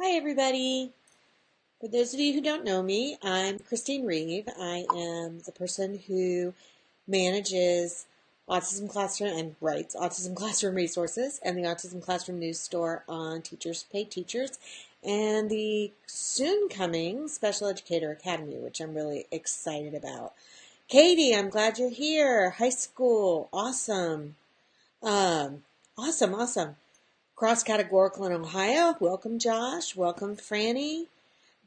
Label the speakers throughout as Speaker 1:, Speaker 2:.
Speaker 1: Hi, everybody. For those of you who don't know me, I'm Christine Reeve. I am the person who manages Autism Classroom and writes Autism Classroom Resources and the Autism Classroom News Store on Teachers Pay Teachers and the soon coming Special Educator Academy, which I'm really excited about. Katie, I'm glad you're here. High school, awesome. Um, awesome. Cross categorical in Ohio. Welcome, Josh. Welcome, Franny.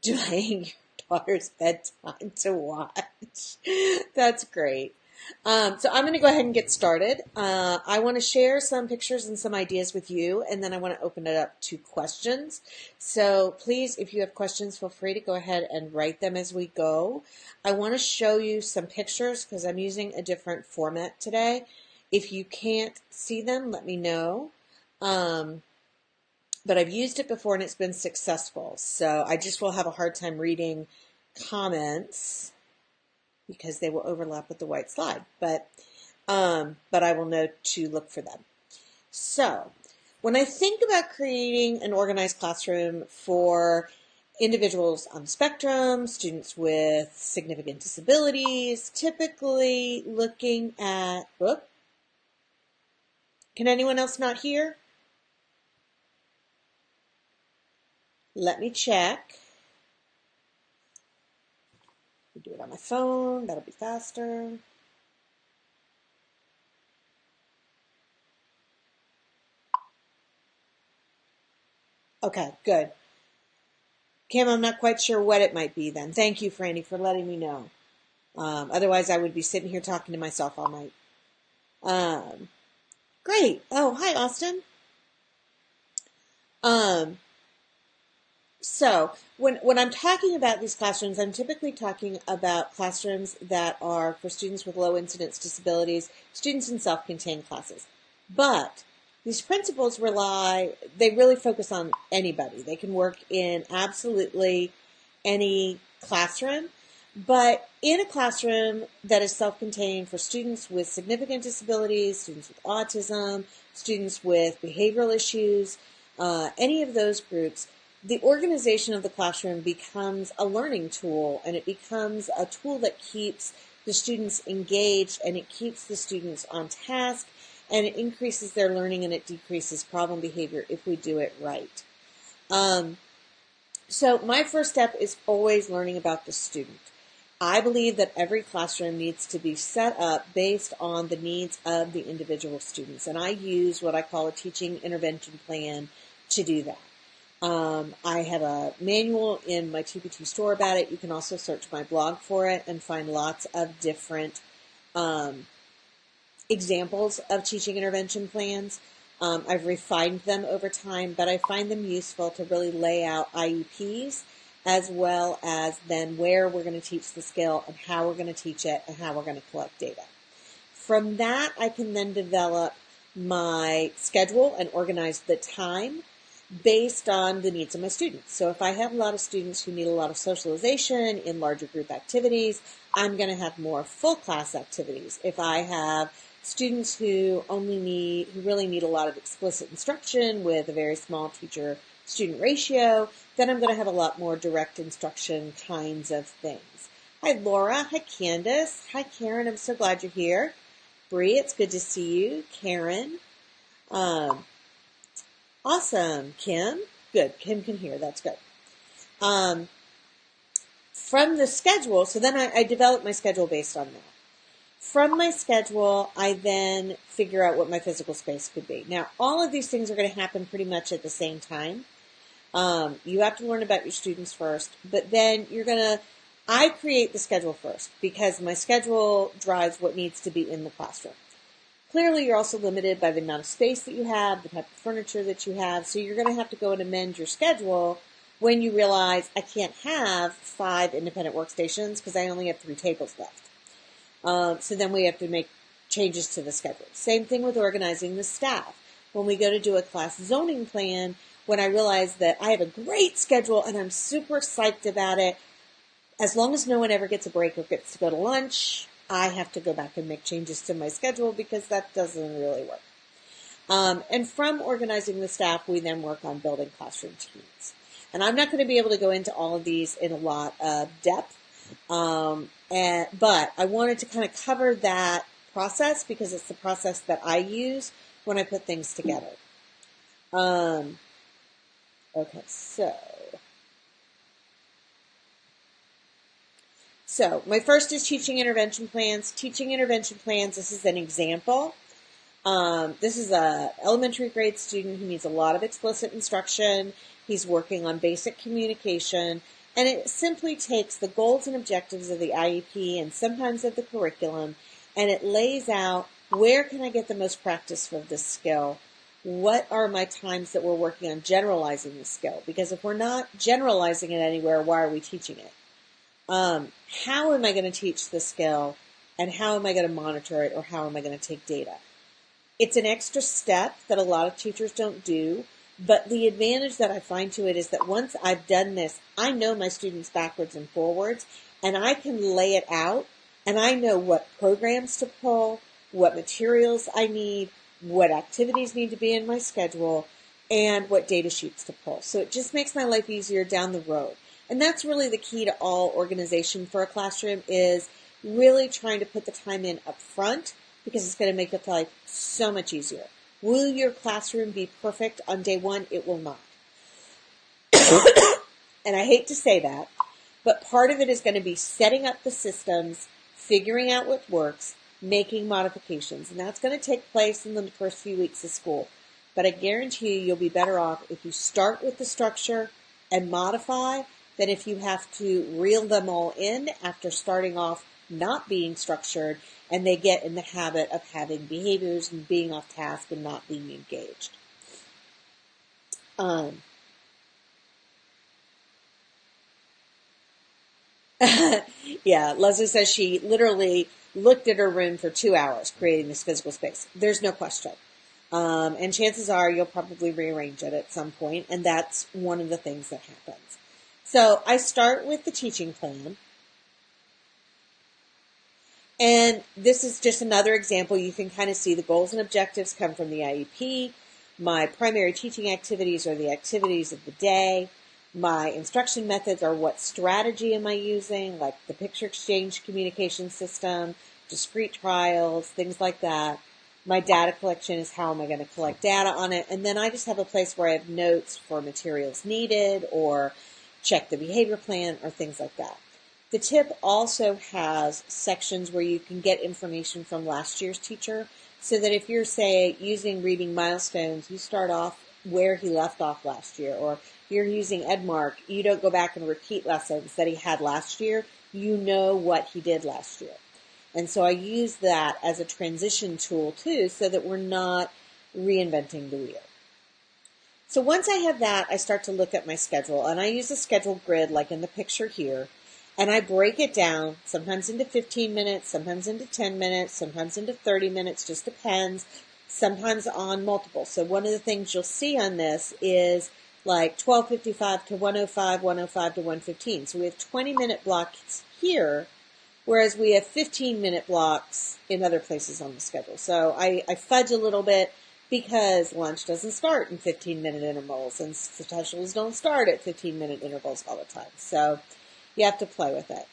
Speaker 1: Delaying your daughter's bedtime to watch. That's great. So I'm going to go ahead and get started. I want to share some pictures and some ideas with you, and then I want to open it up to questions. So please, if you have questions, feel free to go ahead and write them as we go. I want to show you some pictures because I'm using a different format today. If you can't see them, let me know. But I've used it before and it's been successful. So I just will have a hard time reading comments because they will overlap with the white slide. But I will know to look for them. So when I think about creating an organized classroom for individuals on the spectrum, students with significant disabilities, typically looking at, can anyone else not hear? Let me check. I'll do it on my phone. That'll be faster. Okay, good. Kim, I'm not quite sure what it might be then. Thank you, Franny, for letting me know. Otherwise, I would be sitting here talking to myself all night. Great. Oh, hi, Austin. Um, So when I'm talking about these classrooms, I'm typically talking about classrooms that are for students with low incidence disabilities, students in self-contained classes. But these principles they really focus on anybody. They can work in absolutely any classroom. But in a classroom that is self-contained for students with significant disabilities, students with autism, students with behavioral issues, any of those groups, the organization of the classroom becomes a learning tool, and it becomes a tool that keeps the students engaged, and it keeps the students on task, and it increases their learning, and it decreases problem behavior if we do it right. So my first step is always learning about the student. I believe that every classroom needs to be set up based on the needs of the individual students, and I use what I call a teaching intervention plan to do that. I have a manual in my TPT store about it. You can also search my blog for it and find lots of different examples of teaching intervention plans. I've refined them over time, but I find them useful to really lay out IEPs as well as then where we're going to teach the skill and how we're going to teach it and how we're going to collect data. From that, I can then develop my schedule and organize the time based on the needs of my students. So if I have a lot of students who need a lot of socialization in larger group activities, I'm going to have more full class activities. If I have students who really need a lot of explicit instruction with a very small teacher-student ratio, then I'm going to have a lot more direct instruction kinds of things. Hi, Laura. Hi, Candace. Hi, Karen. I'm so glad you're here. Bree, it's good to see you. Karen. Awesome. Kim? Good. Kim can hear. That's good. From the schedule, so then I develop my schedule based on that. From my schedule, I then figure out what my physical space could be. Now, all of these things are going to happen pretty much at the same time. You have to learn about your students first, but then I create the schedule first because my schedule drives what needs to be in the classroom. Clearly, you're also limited by the amount of space that you have, the type of furniture that you have, so you're going to have to go and amend your schedule when you realize I can't have 5 independent workstations because I only have 3 tables left. So then we have to make changes to the schedule. Same thing with organizing the staff. When we go to do a class zoning plan, when I realize that I have a great schedule and I'm super psyched about it, as long as no one ever gets a break or gets to go to lunch, I have to go back and make changes to my schedule because that doesn't really work. And from organizing the staff, we then work on building classroom teams. And I'm not going to be able to go into all of these in a lot of depth, but I wanted to kind of cover that process because it's the process that I use when I put things together. Okay, so my first is teaching intervention plans. Teaching intervention plans, this is an example. This is a elementary grade student who needs a lot of explicit instruction. He's working on basic communication, and it simply takes the goals and objectives of the IEP and sometimes of the curriculum, and it lays out where can I get the most practice of this skill? What are my times that we're working on generalizing the skill? Because if we're not generalizing it anywhere, why are we teaching it? How am I going to teach the skill, and how am I going to monitor it, or how am I going to take data? It's an extra step that a lot of teachers don't do, but the advantage that I find to it is that once I've done this, I know my students backwards and forwards, and I can lay it out, and I know what programs to pull, what materials I need, what activities need to be in my schedule, and what data sheets to pull. So it just makes my life easier down the road. And that's really the key to all organization for a classroom, is really trying to put the time in up front, because it's going to make your life so much easier. Will your classroom be perfect on day one? It will not. And I hate to say that, but part of it is going to be setting up the systems, figuring out what works, making modifications. And that's going to take place in the first few weeks of school. But I guarantee you'll be better off if you start with the structure and modify than if you have to reel them all in after starting off not being structured, and they get in the habit of having behaviors and being off task and not being engaged. Yeah, Leslie says she literally looked at her room for 2 hours creating this physical space. There's no question. And chances are you'll probably rearrange it at some point, and that's one of the things that happens. So I start with the teaching plan. And this is just another example. You can kind of see the goals and objectives come from the IEP. My primary teaching activities are the activities of the day. My instruction methods are what strategy am I using, like the picture exchange communication system, discrete trials, things like that. My data collection is how am I going to collect data on it. And then I just have a place where I have notes for materials needed or check the behavior plan or things like that. The tip also has sections where you can get information from last year's teacher, so that if you're, say, using reading milestones, you start off where he left off last year, or if you're using Edmark, you don't go back and repeat lessons that he had last year. You know what he did last year. And so I use that as a transition tool, too, so that we're not reinventing the wheel. So once I have that, I start to look at my schedule, and I use a schedule grid like in the picture here. And I break it down, sometimes into 15 minutes, sometimes into 10 minutes, sometimes into 30 minutes, just depends, sometimes on multiple. So one of the things you'll see on this is like 12:55 to 1:05, 1:05 to 1:15. So we have 20-minute blocks here, whereas we have 15-minute blocks in other places on the schedule. So I fudge a little bit because lunch doesn't start in 15-minute intervals, and specials don't start at 15-minute intervals all the time. So you have to play with it.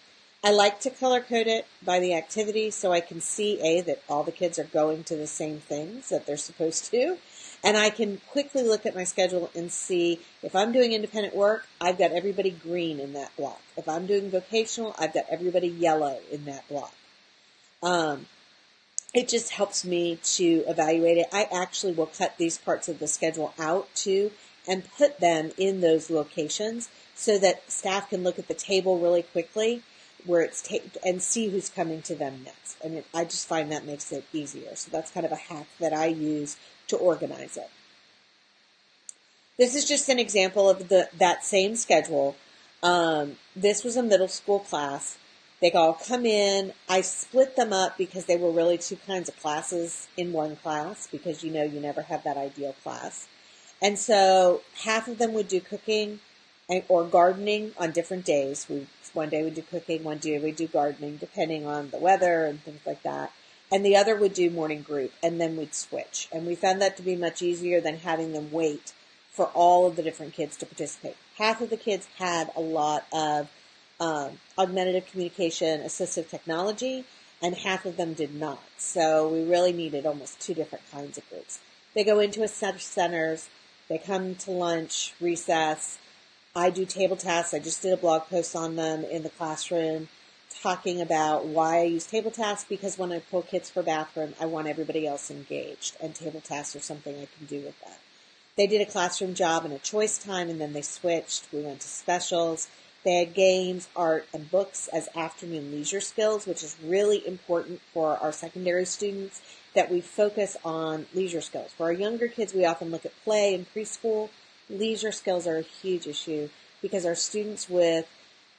Speaker 1: I like to color code it by the activity so I can see, that all the kids are going to the same things that they're supposed to. And I can quickly look at my schedule and see if I'm doing independent work, I've got everybody green in that block. If I'm doing vocational, I've got everybody yellow in that block. It just helps me to evaluate it. I actually will cut these parts of the schedule out too and put them in those locations, so that staff can look at the table really quickly where it's and see who's coming to them next. And I just find that makes it easier. So that's kind of a hack that I use to organize it. This is just an example of that same schedule. This was a middle school class. They all come in. I split them up because they were really two kinds of classes in one class, because you never have that ideal class. And so half of them would do cooking or gardening on different days. One day we'd do cooking, one day we'd do gardening, depending on the weather and things like that. And the other would do morning group, and then we'd switch. And we found that to be much easier than having them wait for all of the different kids to participate. Half of the kids had a lot of augmentative communication assistive technology, and half of them did not. So we really needed almost two different kinds of groups. They go into a set of centers, they come to lunch, recess. I do table tasks. I just did a blog post on them in the classroom talking about why I use table tasks, because when I pull kids for bathroom, I want everybody else engaged, and table tasks are something I can do with that. They did a classroom job and a choice time, and then they switched. We went to specials. They had games, art, and books as afternoon leisure skills, which is really important for our secondary students, that we focus on leisure skills. For our younger kids, we often look at play and preschool. Leisure skills are a huge issue because our students with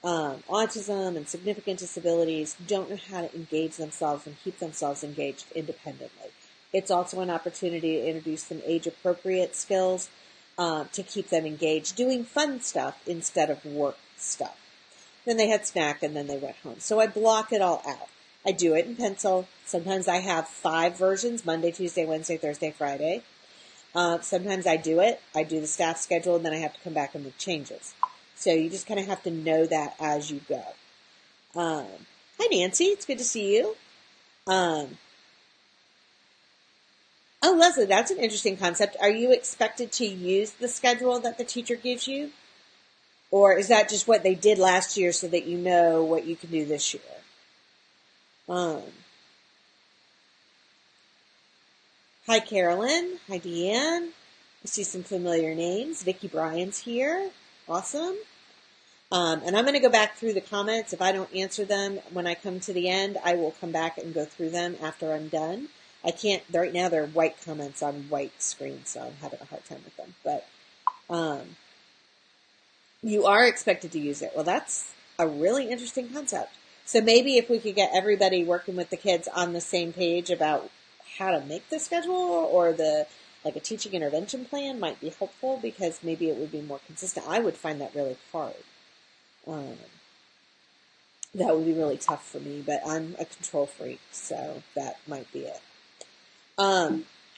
Speaker 1: autism and significant disabilities don't know how to engage themselves and keep themselves engaged independently. It's also an opportunity to introduce some age-appropriate skills to keep them engaged, doing fun stuff instead of work stuff. Then they had snack, and then they went home. So I block it all out. I do it in pencil. Sometimes I have 5 versions, Monday, Tuesday, Wednesday, Thursday, Friday. Sometimes I do the staff schedule, and then I have to come back and make changes. So you just kind of have to know that as you go. Hi, Nancy. It's good to see you. Oh, Leslie, that's an interesting concept. Are you expected to use the schedule that the teacher gives you? Or is that just what they did last year so that you know what you can do this year? Hi, Carolyn. Hi, Deanne. I see some familiar names. Vicki Bryan's here. Awesome. And I'm going to go back through the comments. If I don't answer them when I come to the end, I will come back and go through them after I'm done. I can't, right now they're white comments on white screen, so I'm having a hard time with them. But you are expected to use it. Well, that's a really interesting concept. So maybe if we could get everybody working with the kids on the same page about how to make the schedule, or like a teaching intervention plan might be helpful, because maybe it would be more consistent. I would find that really hard. That would be really tough for me, but I'm a control freak, so that might be it.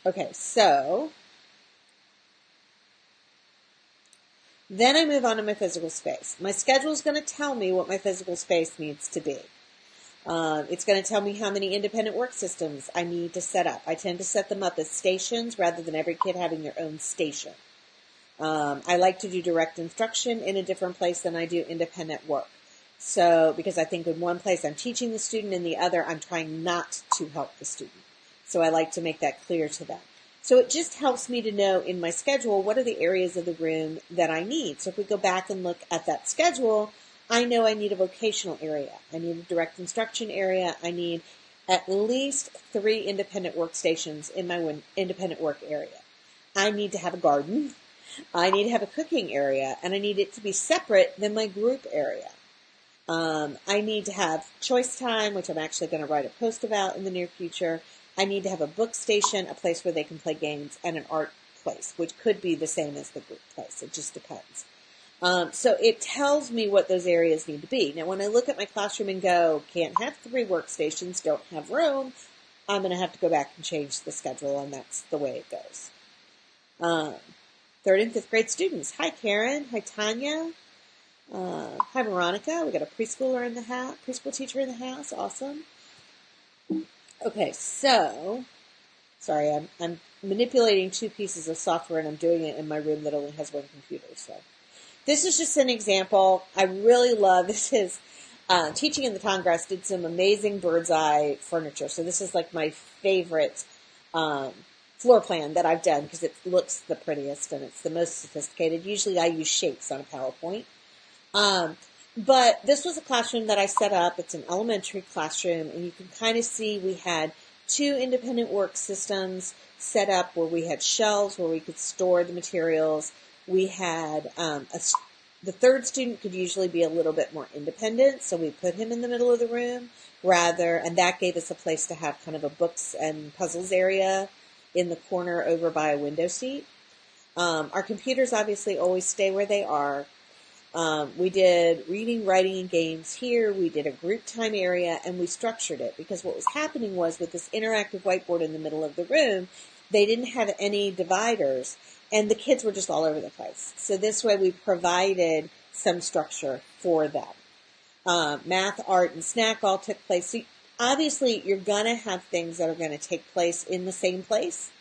Speaker 1: Okay, so then I move on to my physical space. My schedule is going to tell me what my physical space needs to be. It's going to tell me how many independent work systems I need to set up. I tend to set them up as stations rather than every kid having their own station. I like to do direct instruction in a different place than I do independent work. So, because I think in one place I'm teaching the student, in the other I'm trying not to help the student. So I like to make that clear to them. So it just helps me to know in my schedule what are the areas of the room that I need. So if we go back and look at that schedule, I know I need a vocational area. I need a direct instruction area. I need at least 3 independent workstations in my independent work area. I need to have a garden. I need to have a cooking area, and I need it to be separate than my group area. I need to have choice time, which I'm actually going to write a post about in the near future. I need to have a book station, a place where they can play games, and an art place, which could be the same as the group place. It just depends. So it tells me what those areas need to be. Now, when I look at my classroom and go, can't have 3 workstations, don't have room, I'm going to have to go back and change the schedule, and that's the way it goes. 3rd and 5th grade students. Hi, Karen. Hi, Tanya. Hi, Veronica. We got a preschooler in the house, preschool teacher in the house. Awesome. Okay, so, sorry, I'm manipulating 2 pieces of software, and I'm doing it in my room that only has 1 computer. So this is just an example. I really love, this is Teaching in the Congress did some amazing bird's eye furniture. So this is like my favorite floor plan that I've done, because it looks the prettiest and it's the most sophisticated. Usually I use shapes on a PowerPoint. But this was a classroom that I set up. It's an elementary classroom, and you can kind of see we had 2 independent work systems set up where we had shelves where we could store the materials. We had the 3rd student could usually be a little bit more independent, so we put him in the middle of the room and that gave us a place to have kind of a books and puzzles area in the corner over by a window seat. Our computers obviously always stay where they are. We did reading, writing, and games here. We did a group time area, and we structured it, because what was happening was with this interactive whiteboard in the middle of the room, they didn't have any dividers. And the kids were just all over the place. So this way we provided some structure for them. Math, art, and snack all took place. So obviously, you're going to have things that are going to take place in the same place.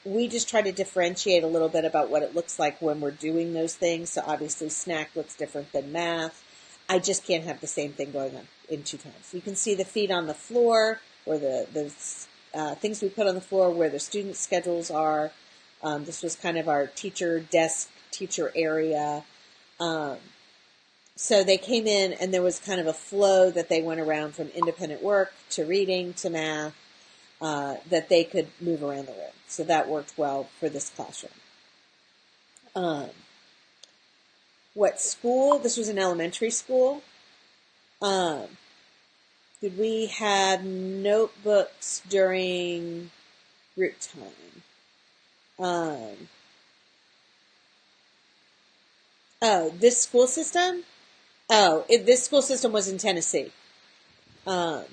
Speaker 1: We just try to differentiate a little bit about what it looks like when we're doing those things. So obviously, snack looks different than math. I just can't have the same thing going on in two times. You can see the feet on the floor, or the things we put on the floor where the student schedules are. This was kind of our teacher area. So they came in and there was kind of a flow that they went around from independent work to reading to math, that they could move around the room. So that worked well for this classroom. What school? This was an elementary school. Did we have notebooks during group time? This school system? This school system was in Tennessee. And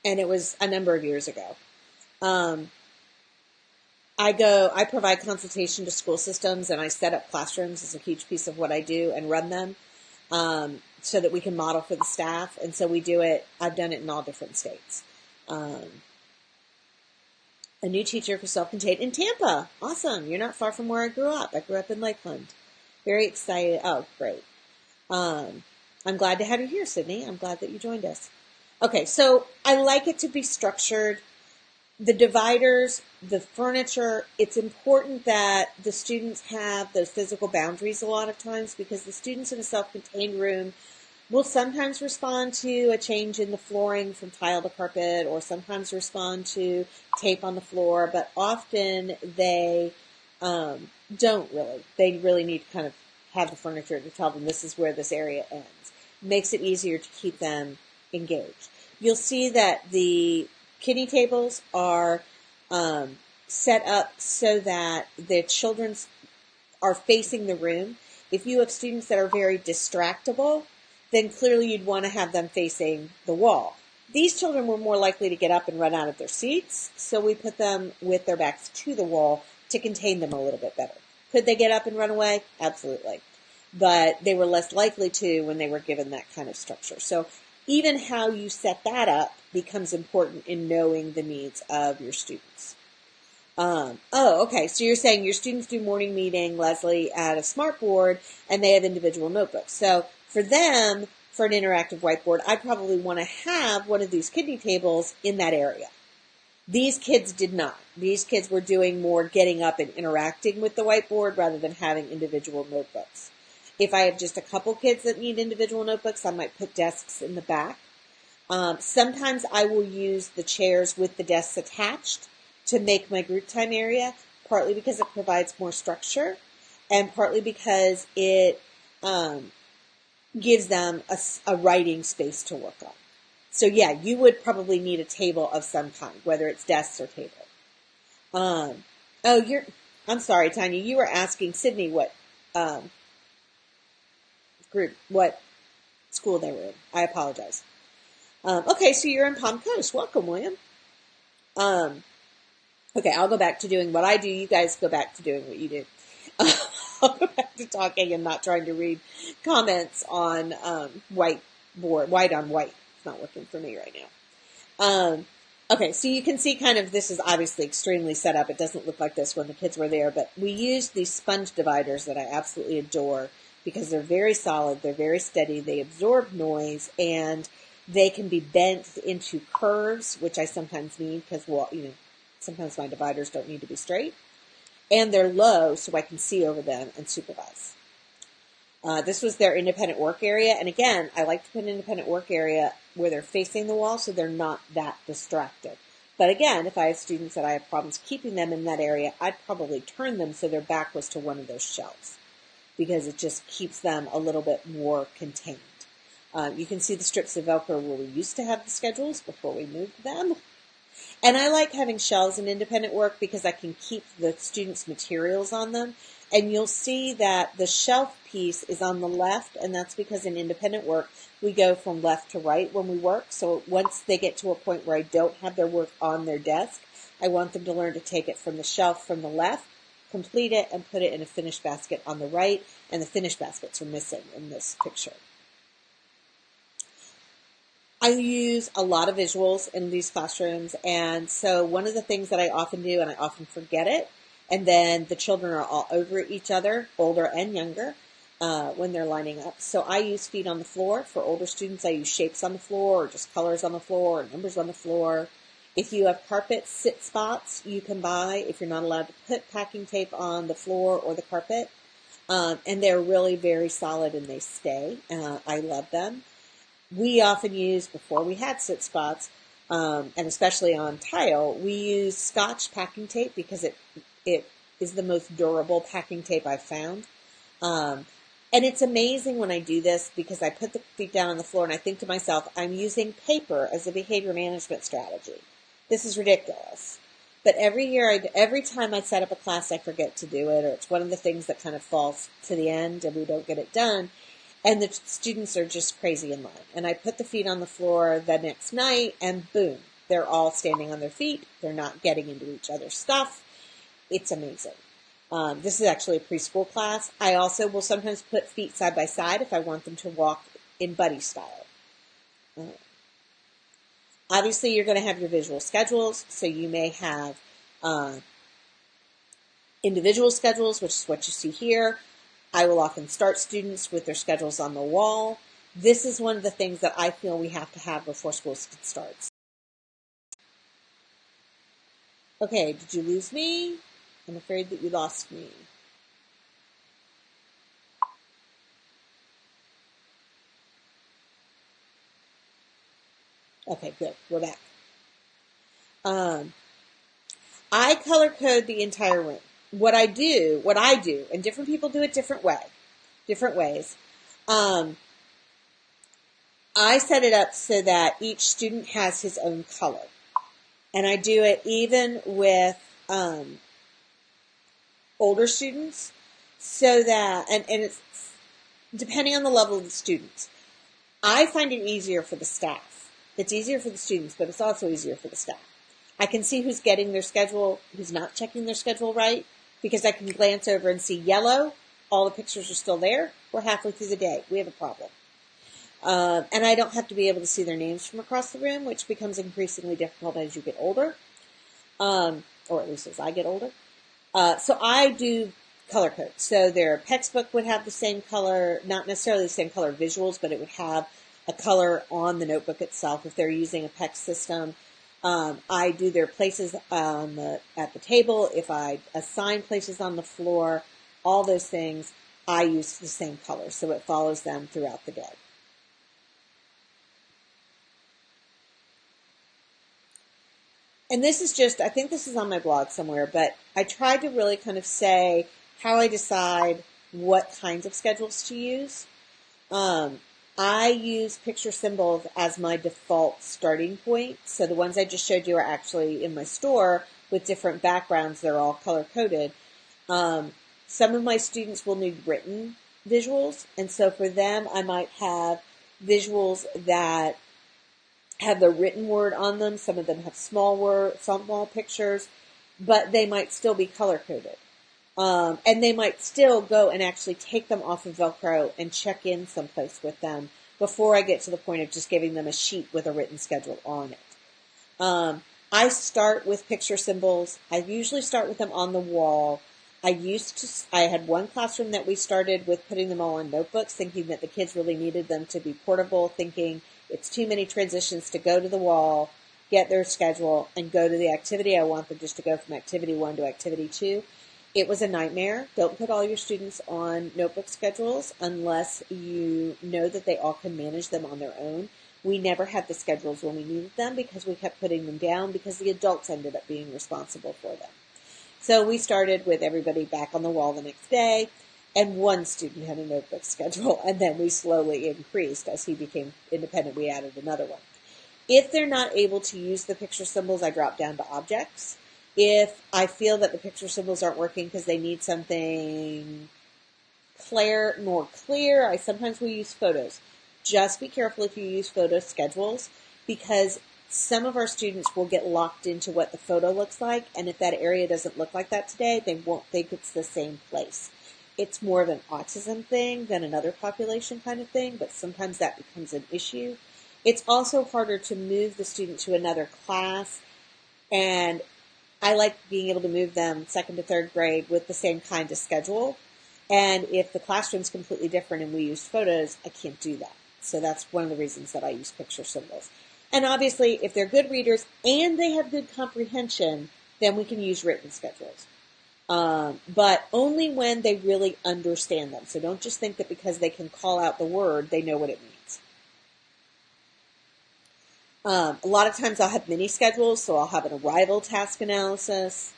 Speaker 1: it was a number of years ago. I provide consultation to school systems, and I set up classrooms as a huge piece of what I do and run them, so that we can model for the staff. And so we do it. I've done it in all different states. A new teacher for self-contained in Tampa. Awesome. You're not far from where I grew up. I grew up in Lakeland. Very excited. Oh, great. I'm glad to have you here, Sydney. I'm glad that you joined us. Okay, so I like it to be structured. The dividers, the furniture, it's important that the students have those physical boundaries a lot of times, because the students in a self-contained room will sometimes respond to a change in the flooring from tile to carpet, or sometimes respond to tape on the floor, but often they don't really. They really need to kind of have the furniture to tell them this is where this area ends. Makes it easier to keep them engaged. You'll see that the kiddie tables are set up so that the children are facing the room. If you have students that are very distractible, then clearly you'd want to have them facing the wall. These children were more likely to get up and run out of their seats, so we put them with their backs to the wall to contain them a little bit better. Could they get up and run away? Absolutely. But they were less likely to when they were given that kind of structure. So even how you set that up becomes important in knowing the needs of your students. Okay. So you're saying your students do morning meeting, Leslie, at a smartboard, and they have individual notebooks. So for them, for an interactive whiteboard, I'd probably want to have one of these kiddie tables in that area. These kids did not. These kids were doing more getting up and interacting with the whiteboard rather than having individual notebooks. If I have just a couple kids that need individual notebooks, I might put desks in the back. Sometimes I will use the chairs with the desks attached to make my group time area, partly because it provides more structure and partly because it gives them a writing space to work on. So yeah, you would probably need a table of some kind, whether it's desks or table. I'm sorry, Tanya, you were asking Sydney what what school they were in. I apologize. Okay, so you're in Palm Coast. Welcome, William. Okay, I'll go back to doing what I do. You guys go back to doing what you do. I'll go back to talking and not trying to read comments on white on white. It's not working for me right now. Okay, so you can see kind of this is obviously extremely set up. It doesn't look like this when the kids were there, but we used these sponge dividers that I absolutely adore because they're very solid, they're very steady, they absorb noise, and they can be bent into curves, which I sometimes need because, sometimes my dividers don't need to be straight. And they're low so I can see over them and supervise. This was their independent work area. And again, I like to put an independent work area where they're facing the wall so they're not that distracted. But again, if I have students that I have problems keeping them in that area, I'd probably turn them so their back was to one of those shelves because it just keeps them a little bit more contained. You can see the strips of Velcro where we used to have the schedules before we moved them. And I like having shelves in independent work because I can keep the students' materials on them. And you'll see that the shelf piece is on the left, and that's because in independent work, we go from left to right when we work. So once they get to a point where I don't have their work on their desk, I want them to learn to take it from the shelf from the left, complete it, and put it in a finished basket on the right, and the finished baskets are missing in this picture. I use a lot of visuals in these classrooms, and so one of the things that I often do, and I often forget it, and then the children are all over each other, older and younger, when they're lining up. So I use feet on the floor. For older students, I use shapes on the floor, or just colors on the floor, or numbers on the floor. If you have carpet sit spots, you can buy, if you're not allowed to put packing tape on the floor or the carpet. And they're really very solid and they stay. I love them. We often use, before we had sit spots, and especially on tile, we use Scotch packing tape because it is the most durable packing tape I've found. And it's amazing when I do this because I put the feet down on the floor and I think to myself, I'm using paper as a behavior management strategy. This is ridiculous. But every time I set up a class, I forget to do it, or it's one of the things that kind of falls to the end and we don't get it done. And the students are just crazy in line. And I put the feet on the floor the next night and boom, they're all standing on their feet. They're not getting into each other's stuff. It's amazing. This is actually a preschool class. I also will sometimes put feet side by side if I want them to walk in buddy style. Obviously, you're going to have your visual schedules, so you may have individual schedules, which is what you see here. I will often start students with their schedules on the wall. This is one of the things that I feel we have to have before school starts. Okay, did you lose me? I'm afraid that you lost me. Okay, good. We're back. I color code the entire room. What I do, and different people do it different ways. I set it up so that each student has his own color. And I do it even with older students, so that, and it's depending on the level of the students. I find it easier for the staff. It's easier for the students, but it's also easier for the staff. I can see who's getting their schedule, who's not checking their schedule right, because I can glance over and see yellow, all the pictures are still there, we're halfway through the day, we have a problem. And I don't have to be able to see their names from across the room, which becomes increasingly difficult as you get older, or at least as I get older. So I do color code. So their textbook would have the same color, not necessarily the same color visuals, but it would have a color on the notebook itself if they're using a PEX system. I do their places at the table. If I assign places on the floor, all those things, I use the same color, so it follows them throughout the day. And this is just, I think this is on my blog somewhere, but I tried to really kind of say how I decide what kinds of schedules to use. I use picture symbols as my default starting point. So the ones I just showed you are actually in my store with different backgrounds. They're all color-coded. Some of my students will need written visuals. And so for them, I might have visuals that have the written word on them. Some of them have small pictures, but they might still be color-coded. And they might still go and actually take them off of Velcro and check in someplace with them before I get to the point of just giving them a sheet with a written schedule on it. I start with picture symbols. I usually start with them on the wall. I had one classroom that we started with putting them all on notebooks, thinking that the kids really needed them to be portable, thinking it's too many transitions to go to the wall, get their schedule, and go to the activity. I want them just to go from activity 1 to activity 2. It was a nightmare. Don't put all your students on notebook schedules unless you know that they all can manage them on their own. We never had the schedules when we needed them because we kept putting them down because the adults ended up being responsible for them. So we started with everybody back on the wall the next day, and one student had a notebook schedule, and then we slowly increased. As he became independent, we added another one. If they're not able to use the picture symbols, I drop down to objects. If I feel that the picture symbols aren't working because they need something more clear, I sometimes will use photos. Just be careful if you use photo schedules, because some of our students will get locked into what the photo looks like, and if that area doesn't look like that today, they won't think it's the same place. It's more of an autism thing than another population kind of thing, but sometimes that becomes an issue. It's also harder to move the student to another class, and I like being able to move them second to third grade with the same kind of schedule. And if the classroom's completely different and we use photos, I can't do that. So that's one of the reasons that I use picture symbols. And obviously, if they're good readers and they have good comprehension, then we can use written schedules. But only when they really understand them. So don't just think that because they can call out the word, they know what it means. A lot of times I'll have mini schedules, so I'll have an arrival task analysis.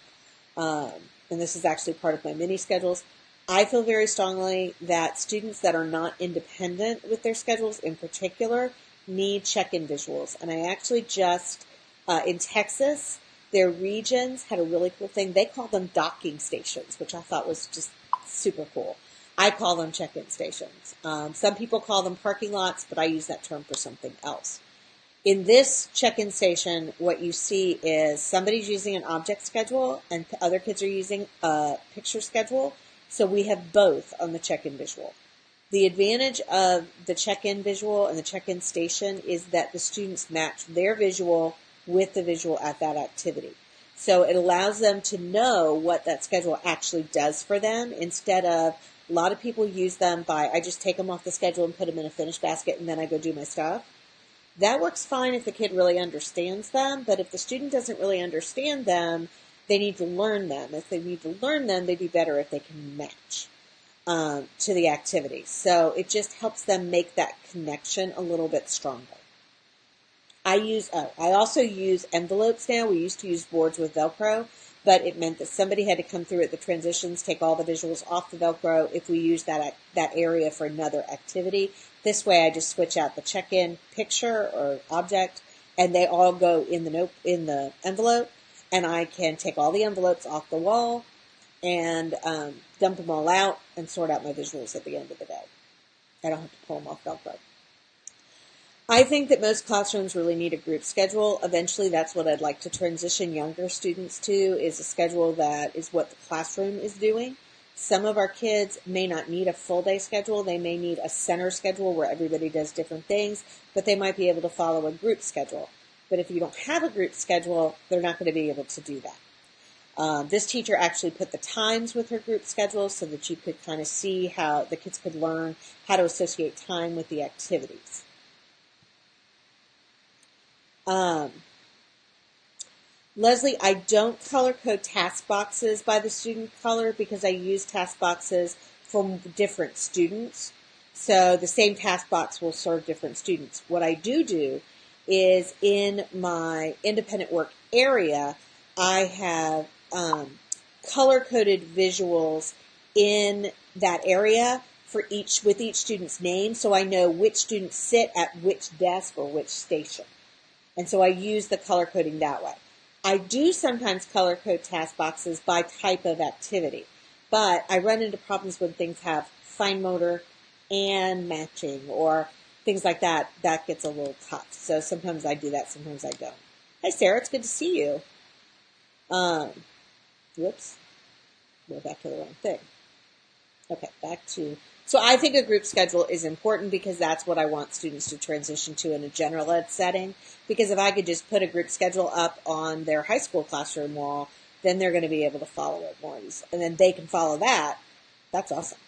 Speaker 1: And this is actually part of my mini schedules. I feel very strongly that students that are not independent with their schedules in particular need check-in visuals. And I actually just, in Texas, their regions had a really cool thing. They call them docking stations, which I thought was just super cool. I call them check-in stations. Some people call them parking lots, but I use that term for something else. In this check-in station, what you see is somebody's using an object schedule and other kids are using a picture schedule. So we have both on the check-in visual. The advantage of the check-in visual and the check-in station is that the students match their visual with the visual at that activity. So it allows them to know what that schedule actually does for them instead of a lot of people use them by, I just take them off the schedule and put them in a finish basket and then I go do my stuff. That works fine if the kid really understands them, but if the student doesn't really understand them, they need to learn them. If they need to learn them, they'd be better if they can match to the activity. So it just helps them make that connection a little bit stronger. I also use envelopes now. We used to use boards with Velcro, but it meant that somebody had to come through at the transitions, take all the visuals off the Velcro if we use that area for another activity. This way I just switch out the check-in picture or object, and they all go in the envelope, and I can take all the envelopes off the wall and dump them all out and sort out my visuals at the end of the day. I don't have to pull them off Velcro. I think that most classrooms really need a group schedule. Eventually, that's what I'd like to transition younger students to, is a schedule that is what the classroom is doing. Some of our kids may not need a full day schedule. They may need a center schedule where everybody does different things, but they might be able to follow a group schedule. But if you don't have a group schedule, they're not going to be able to do that. This teacher actually put the times with her group schedule so that you could kind of see how the kids could learn how to associate time with the activities. Leslie, I don't color code task boxes by the student color because I use task boxes for different students. So the same task box will serve different students. What I do is in my independent work area, I have color-coded visuals in that area with each student's name, so I know which students sit at which desk or which station. And so I use the color coding that way. I do sometimes color code task boxes by type of activity, but I run into problems when things have fine motor and matching or things like that. That gets a little tough. So sometimes I do that, sometimes I don't. Hi, Sarah. It's good to see you. Whoops. We're back to the wrong thing. Okay, back to... So I think a group schedule is important because that's what I want students to transition to in a general ed setting. Because if I could just put a group schedule up on their high school classroom wall, then they're going to be able to follow it more easily. And then they can follow that. That's awesome.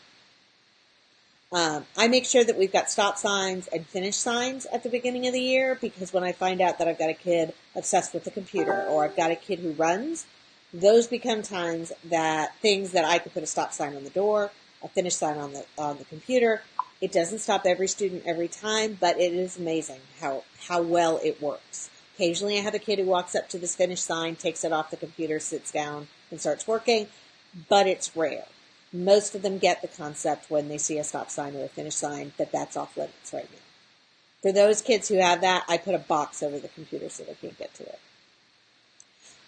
Speaker 1: I make sure that we've got stop signs and finish signs at the beginning of the year because when I find out that I've got a kid obsessed with the computer or I've got a kid who runs, those become times that things that I could put a stop sign on the door, a finish sign on the computer. It doesn't stop every student every time, but it is amazing how well it works. Occasionally I have a kid who walks up to this finish sign, takes it off the computer, sits down, and starts working, but it's rare. Most of them get the concept when they see a stop sign or a finish sign that that's off limits right now. For those kids who have that, I put a box over the computer so they can't get to it.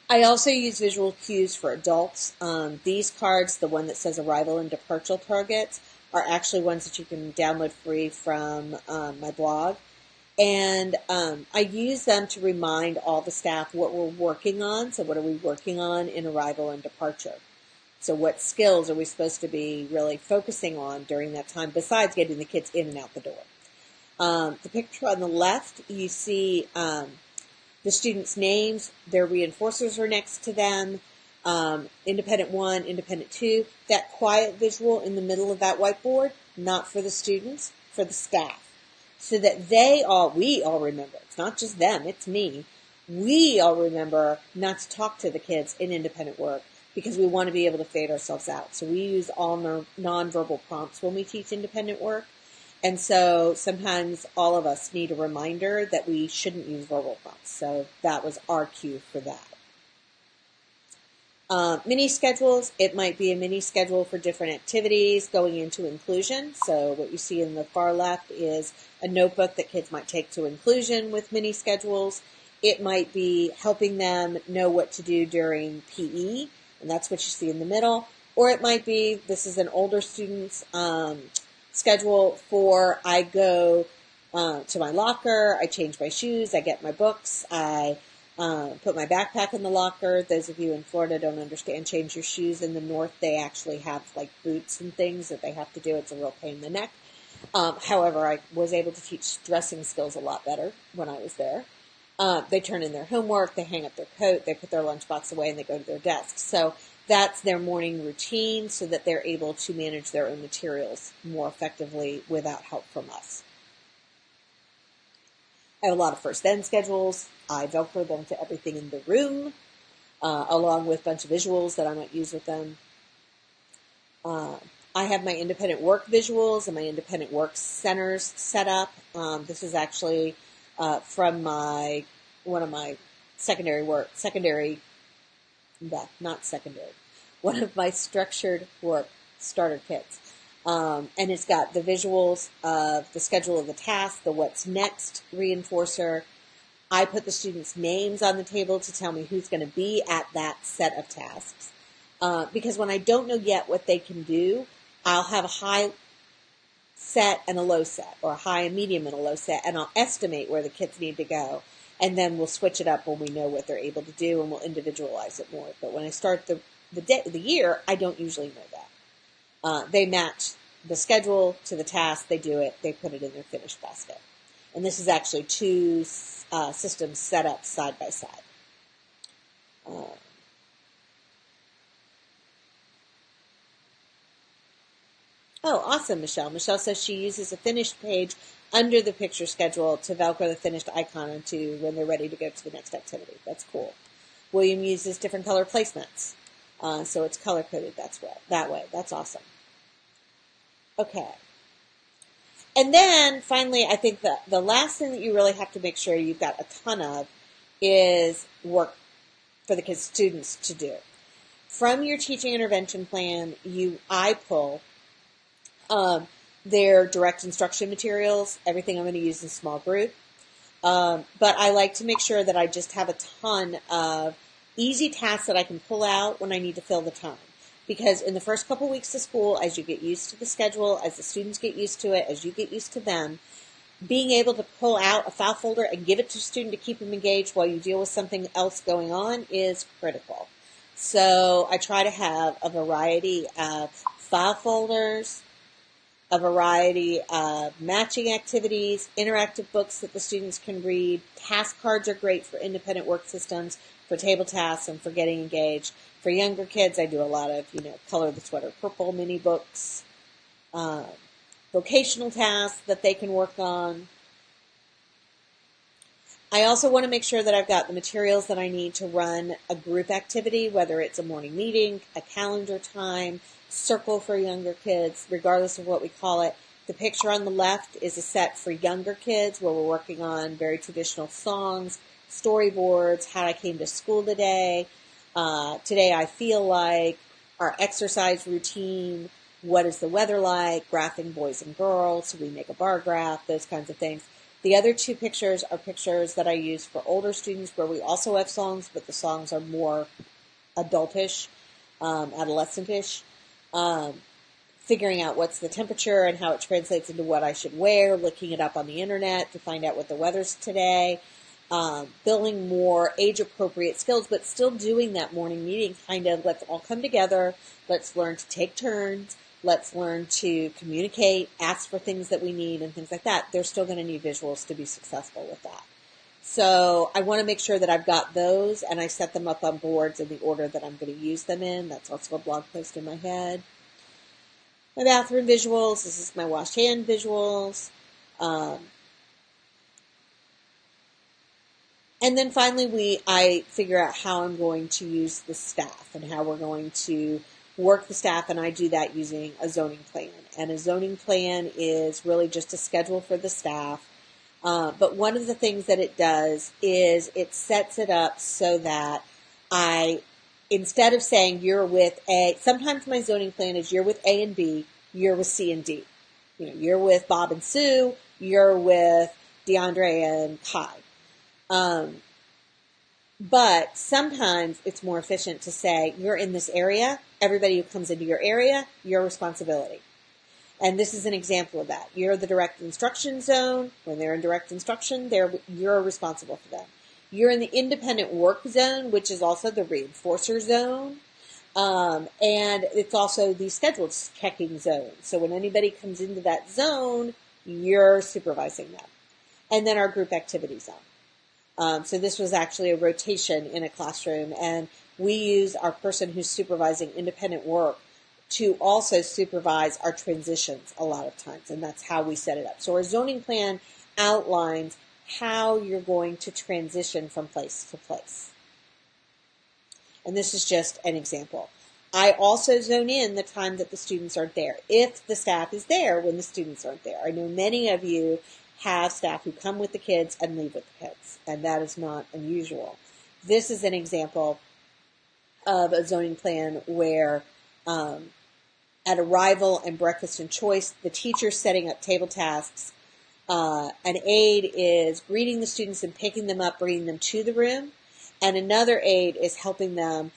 Speaker 1: I also use visual cues for adults. These cards, the one that says arrival and departure targets, are actually ones that you can download free from my blog. And I use them to remind all the staff what we're working on. So what are we working on in arrival and departure? So what skills are we supposed to be really focusing on during that time besides getting the kids in and out the door? The picture on the left, you see the students' names. Their reinforcers are next to them. Independent 1, independent 2. That quiet visual in the middle of that whiteboard, not for the students, for the staff. So that we all remember. It's not just them, it's me. We all remember not to talk to the kids in independent work because we want to be able to fade ourselves out. So we use all nonverbal prompts when we teach independent work. And so sometimes all of us need a reminder that we shouldn't use verbal prompts. So that was our cue for that. Mini schedules, it might be a mini schedule for different activities going into inclusion. So what you see in the far left is a notebook that kids might take to inclusion with mini schedules. It might be helping them know what to do during PE, and that's what you see in the middle. Or it might be, this is an older student's schedule for I go to my locker, I change my shoes, I get my books, I put my backpack in the locker. Those of you in Florida don't understand change your shoes. In the north, they actually have like boots and things that they have to do. It's a real pain in the neck. However, I was able to teach dressing skills a lot better when I was there. They turn in their homework, they hang up their coat, they put their lunchbox away, and they go to their desk. So that's their morning routine so that they're able to manage their own materials more effectively without help from us. I have a lot of first then schedules. I Velcro them to everything in the room, along with a bunch of visuals that I might use with them. I have my independent work visuals and my independent work centers set up. This is actually from one of my one of my structured work starter kits. And it's got the visuals of the schedule of the task, the what's next reinforcer. I put the students' names on the table to tell me who's going to be at that set of tasks. Because when I don't know yet what they can do, I'll have a high set and a low set, or a high, a medium, and a low set, and I'll estimate where the kids need to go. And then we'll switch it up when we know what they're able to do, and we'll individualize it more. But when I start the year, I don't usually know that. They match the schedule to the task, they do it, they put it in their finished basket. And this is actually two systems set up side by side. Oh, awesome, Michelle. Michelle says she uses a finished page under the picture schedule to Velcro the finished icon onto when they're ready to go to the next activity. That's cool. William uses different color placements. So it's color-coded that way. That's awesome. Okay. And then, finally, I think that the last thing that you really have to make sure you've got a ton of is work for the kids, students to do. From your teaching intervention plan, I pull their direct instruction materials, everything I'm going to use in small group. But I like to make sure that I just have a ton of easy tasks that I can pull out when I need to fill the time. Because in the first couple weeks of school, as you get used to the schedule, as the students get used to it, as you get used to them, being able to pull out a file folder and give it to a student to keep them engaged while you deal with something else going on is critical. So I try to have a variety of file folders, a variety of matching activities, interactive books that the students can read. Task cards are great for independent work systems, for table tasks, and for getting engaged. For younger kids, I do a lot of, color the sweater purple mini books, vocational tasks that they can work on. I also want to make sure that I've got the materials that I need to run a group activity, whether it's a morning meeting, a calendar time, circle for younger kids, regardless of what we call it. The picture on the left is a set for younger kids where we're working on very traditional songs, storyboards, how I came to school today, today I feel like, our exercise routine, what is the weather like, graphing boys and girls, so we make a bar graph, those kinds of things. The other two pictures are pictures that I use for older students where we also have songs, but the songs are more adultish, adolescentish. figuring out what's the temperature and how it translates into what I should wear, looking it up on the internet to find out what the weather's today, building more age-appropriate skills, but still doing that morning meeting kind of, let's all come together, let's learn to take turns, let's learn to communicate, ask for things that we need and things like that. They're still going to need visuals to be successful with that. So I want to make sure that I've got those and I set them up on boards in the order that I'm going to use them in. That's also a blog post in my head. My bathroom visuals. This is my Washhand visuals. And then finally, I figure out how I'm going to use the staff and how we're going to work the staff, and I do that using a zoning plan. And a zoning plan is really just a schedule for the staff. But one of the things that it does is it sets it up so that instead of saying you're with A, sometimes my zoning plan is you're with A and B, you're with C and D. You're with Bob and Sue, you're with DeAndre and Kai. But sometimes it's more efficient to say you're in this area, everybody who comes into your area, your responsibility. And this is an example of that. You're the direct instruction zone. When they're in direct instruction, you're responsible for them. You're in the independent work zone, which is also the reinforcer zone. And it's also the scheduled checking zone. So when anybody comes into that zone, you're supervising them. And then our group activity zone. So this was actually a rotation in a classroom. And we use our person who's supervising independent work to also supervise our transitions a lot of times, and that's how we set it up. So our zoning plan outlines how you're going to transition from place to place. And this is just an example. I also zone in the time that the students aren't there, if the staff is there when the students aren't there. I know many of you have staff who come with the kids and leave with the kids, and that is not unusual. This is an example of a zoning plan where at arrival and breakfast and choice, the teacher's setting up table tasks. An aide is greeting the students and picking them up, bringing them to the room. And another aide is helping them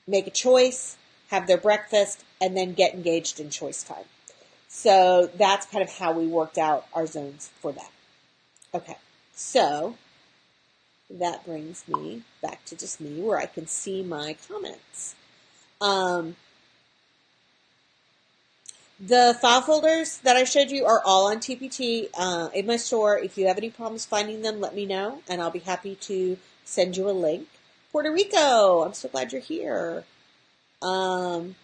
Speaker 1: make a choice, have their breakfast, and then get engaged in choice time. So that's kind of how we worked out our zones for that. Okay, so that brings me back to just me where I can see my comments. The file folders that I showed you are all on TPT in my store. If you have any problems finding them, let me know, and I'll be happy to send you a link. Puerto Rico, I'm so glad you're here. How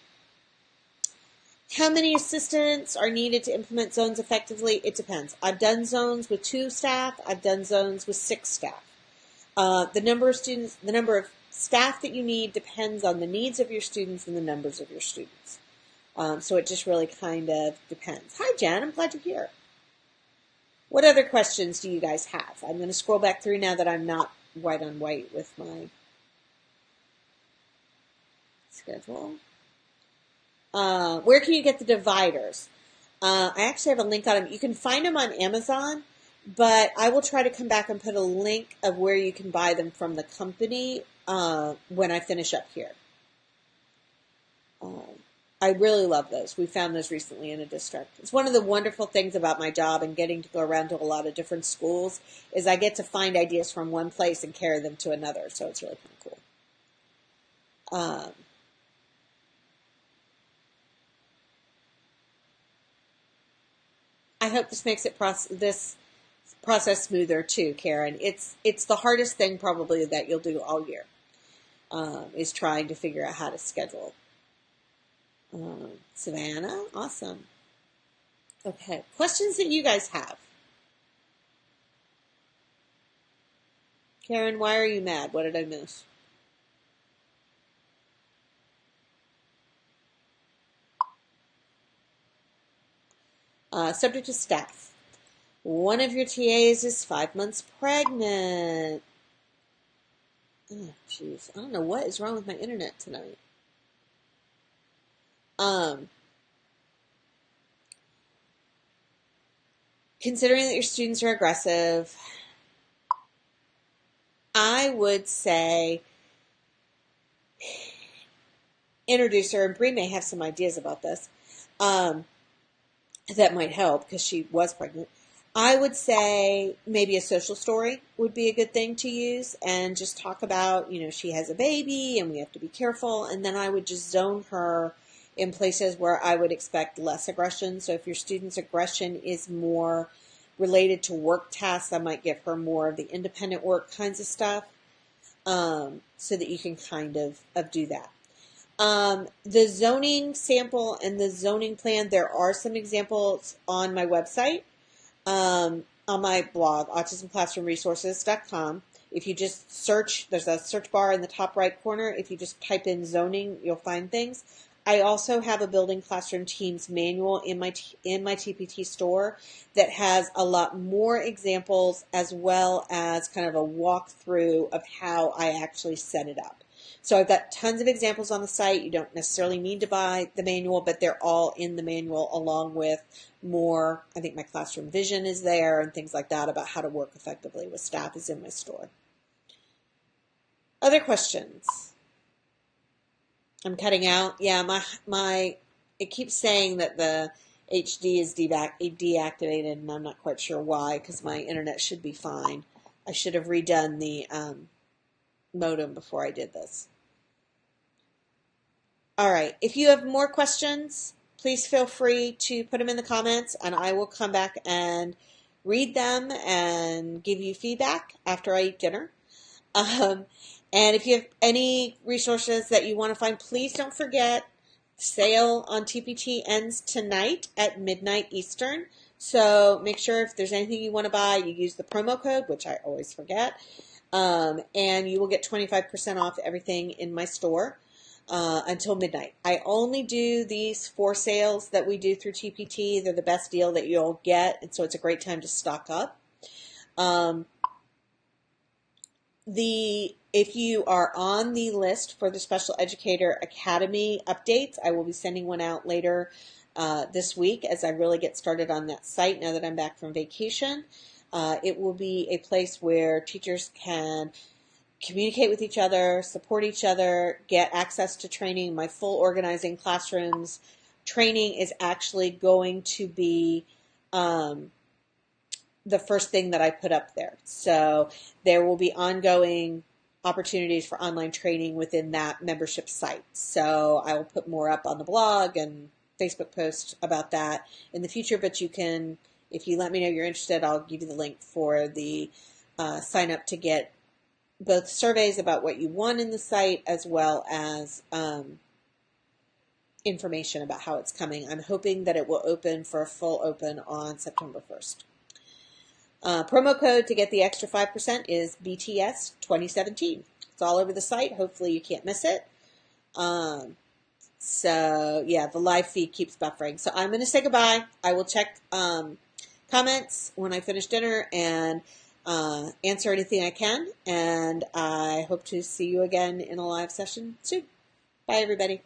Speaker 1: many assistants are needed to implement zones effectively? It depends. I've done zones with 2 staff. I've done zones with 6 staff. The number of students, the number of staff that you need depends on the needs of your students and the numbers of your students. So it just really kind of depends. Hi, Jen. I'm glad you're here. What other questions do you guys have? I'm going to scroll back through now that I'm not white on white with my schedule. Where can you get the dividers? I actually have a link on them. You can find them on Amazon, but I will try to come back and put a link of where you can buy them from the company when I finish up here. I really love those. We found those recently in a district. It's one of the wonderful things about my job and getting to go around to a lot of different schools is I get to find ideas from one place and carry them to another. So it's really kind of cool. I hope this makes this process smoother too, Karen. It's the hardest thing probably that you'll do all year is trying to figure out how to schedule. Savannah, awesome. Okay, questions that you guys have. Karen, why are you mad? What did I miss? Subject to staff. One of your TAs is 5 months pregnant. Oh, jeez. I don't know what is wrong with my internet tonight. Considering that your students are aggressive, I would say introduce her, and Bree may have some ideas about this. Um, that might help because she was pregnant. I would say maybe a social story would be a good thing to use and just talk about, she has a baby and we have to be careful. And then I would just zone her in places where I would expect less aggression. So if your student's aggression is more related to work tasks, I might give her more of the independent work kinds of stuff, so that you can kind of do that. The zoning sample and the zoning plan, there are some examples on my website, on my blog, autismclassroomresources.com. If you just search, there's a search bar in the top right corner. If you just type in zoning, you'll find things. I also have a building classroom teams manual in my TPT store that has a lot more examples as well as kind of a walkthrough of how I actually set it up. So I've got tons of examples on the site. You don't necessarily need to buy the manual, but they're all in the manual along with more. I think my classroom vision is there and things like that about how to work effectively with staff is in my store. Other questions? I'm cutting out. Yeah, it keeps saying that the HD is deactivated, and I'm not quite sure why because my internet should be fine. I should have redone the modem before I did this. All right. If you have more questions, please feel free to put them in the comments, and I will come back and read them and give you feedback after I eat dinner. And if you have any resources that you want to find, please don't forget, sale on TPT ends tonight at midnight Eastern. So make sure if there's anything you want to buy, you use the promo code, which I always forget, and you will get 25% off everything in my store until midnight. I only do these 4 sales that we do through TPT. They're the best deal that you'll get, and so it's a great time to stock up. If you are on the list for the Special Educator Academy updates, I will be sending one out later this week as I really get started on that site now that I'm back from vacation. It will be a place where teachers can communicate with each other, support each other, get access to training. My full Organizing Classrooms training is actually going to be the first thing that I put up there. So there will be ongoing opportunities for online training within that membership site. So I will put more up on the blog and Facebook post about that in the future, but you can, if you let me know you're interested, I'll give you the link for the sign up to get both surveys about what you want in the site as well as information about how it's coming. I'm hoping that it will open for a full open on September 1st. Promo code to get the extra 5% is BTS 2017. It's all over the site. Hopefully you can't miss it. So yeah, the live feed keeps buffering. So I'm going to say goodbye. I will check comments when I finish dinner and answer anything I can. And I hope to see you again in a live session soon. Bye, everybody.